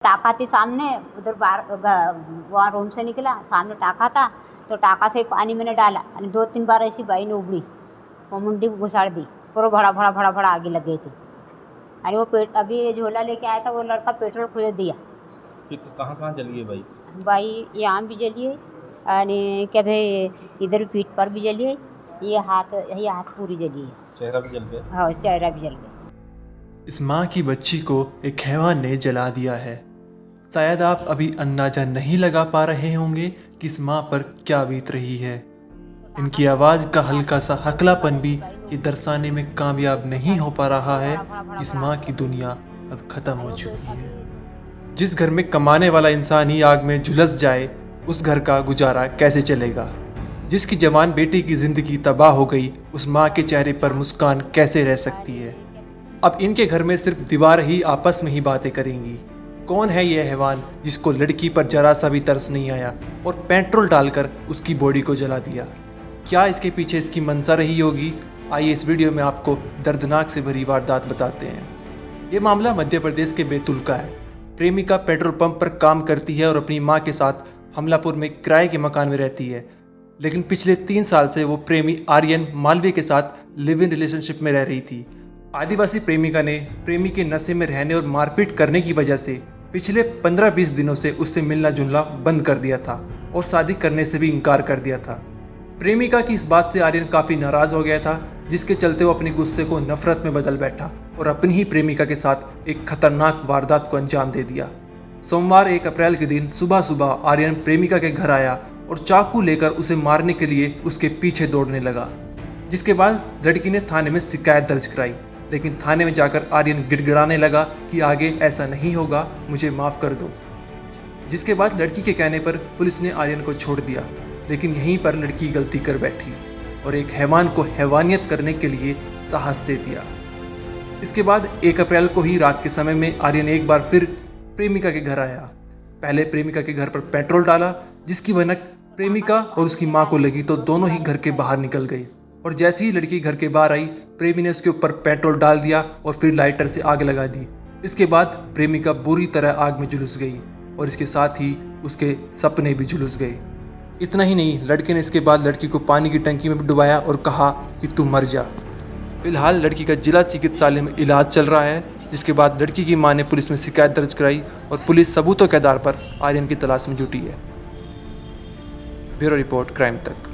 टाका थी सामने, उधर बाहर वहाँ रूम से निकला, सामने टाका था तो टाका से पानी मैंने डाला और 2-3 बार ऐसी बाई ने उबड़ी, वो मुंडी को घुसाड़ दी, पूरा भड़ा आगे लग गई थी। अरे वो अभी झोला लेके आया था वो लड़का, पेट्रोल खुद दिया। कहाँ जली है भाई? भाई यहाँ भी जली है और क्या भाई इधर पीठ पर भी जली है, ये हाथ पूरी जली है। चेहरा भी जल गया? हाँ, चेहरा भी जल गया। इस माँ की बच्ची को एक हैवान ने जला दिया है। शायद आप अभी अंदाजा नहीं लगा पा रहे होंगे कि इस माँ पर क्या बीत रही है। इनकी आवाज़ का हल्का सा हकलापन भी ये दर्शाने में कामयाब नहीं हो पा रहा है कि इस माँ की दुनिया अब खत्म हो चुकी है। जिस घर में कमाने वाला इंसान ही आग में झुलस जाए, उस घर का गुजारा कैसे चलेगा। जिसकी जवान बेटी की जिंदगी तबाह हो गई, उस माँ के चेहरे पर मुस्कान कैसे रह सकती है। अब इनके घर में सिर्फ दीवार ही आपस में ही बातें करेंगी। कौन है यह हैवान जिसको लड़की पर जरा सा भी तरस नहीं आया और पेट्रोल डालकर उसकी बॉडी को जला दिया। क्या इसके पीछे इसकी मंशा रही होगी? आइए इस वीडियो में आपको दर्दनाक से भरी वारदात बताते हैं। ये मामला मध्य प्रदेश के बैतूल का है। प्रेमिका पेट्रोल पंप पर काम करती है और अपनी माँ के साथ हमलापुर में किराए के मकान में रहती है, लेकिन पिछले 3 साल से वो प्रेमी आर्यन मालवीय के साथ लिव इन रिलेशनशिप में रह रही थी। आदिवासी प्रेमिका ने प्रेमी के नशे में रहने और मारपीट करने की वजह से पिछले 15-20 दिनों से उससे मिलना जुलना बंद कर दिया था और शादी करने से भी इनकार कर दिया था। प्रेमिका की इस बात से आर्यन काफ़ी नाराज़ हो गया था, जिसके चलते वो अपने गुस्से को नफरत में बदल बैठा और अपनी ही प्रेमिका के साथ एक खतरनाक वारदात को अंजाम दे दिया। सोमवार 1 अप्रैल के दिन सुबह सुबह आर्यन प्रेमिका के घर आया और चाकू लेकर उसे मारने के लिए उसके पीछे दौड़ने लगा, जिसके बाद लड़की ने थाने में शिकायत दर्ज कराई। लेकिन थाने में जाकर आर्यन गिड़गिड़ाने लगा कि आगे ऐसा नहीं होगा, मुझे माफ़ कर दो। जिसके बाद लड़की के कहने पर पुलिस ने आर्यन को छोड़ दिया, लेकिन यहीं पर लड़की गलती कर बैठी और एक हैवान को हैवानियत करने के लिए साहस दे दिया। इसके बाद 1 अप्रैल को ही रात के समय में आर्यन एक बार फिर प्रेमिका के घर आया। पहले प्रेमिका के घर पर पेट्रोल डाला, जिसकी भनक प्रेमिका और उसकी माँ को लगी तो दोनों ही घर के बाहर निकल गए। और जैसे ही लड़की घर के बाहर आई, प्रेमी ने उसके ऊपर पेट्रोल डाल दिया और फिर लाइटर से आग लगा दी। इसके बाद प्रेमिका बुरी तरह आग में झुलस गई और इसके साथ ही उसके सपने भी झुलस गए। इतना ही नहीं, लड़के ने इसके बाद लड़की को पानी की टंकी में डुबाया और कहा कि तू मर जा। फिलहाल लड़की का जिला चिकित्सालय में इलाज चल रहा है, जिसके बाद लड़की की मां ने पुलिस में शिकायत दर्ज कराई और पुलिस सबूतों के आधार पर आर्यन की तलाश में जुटी है। ब्यूरो रिपोर्ट, क्राइम तक।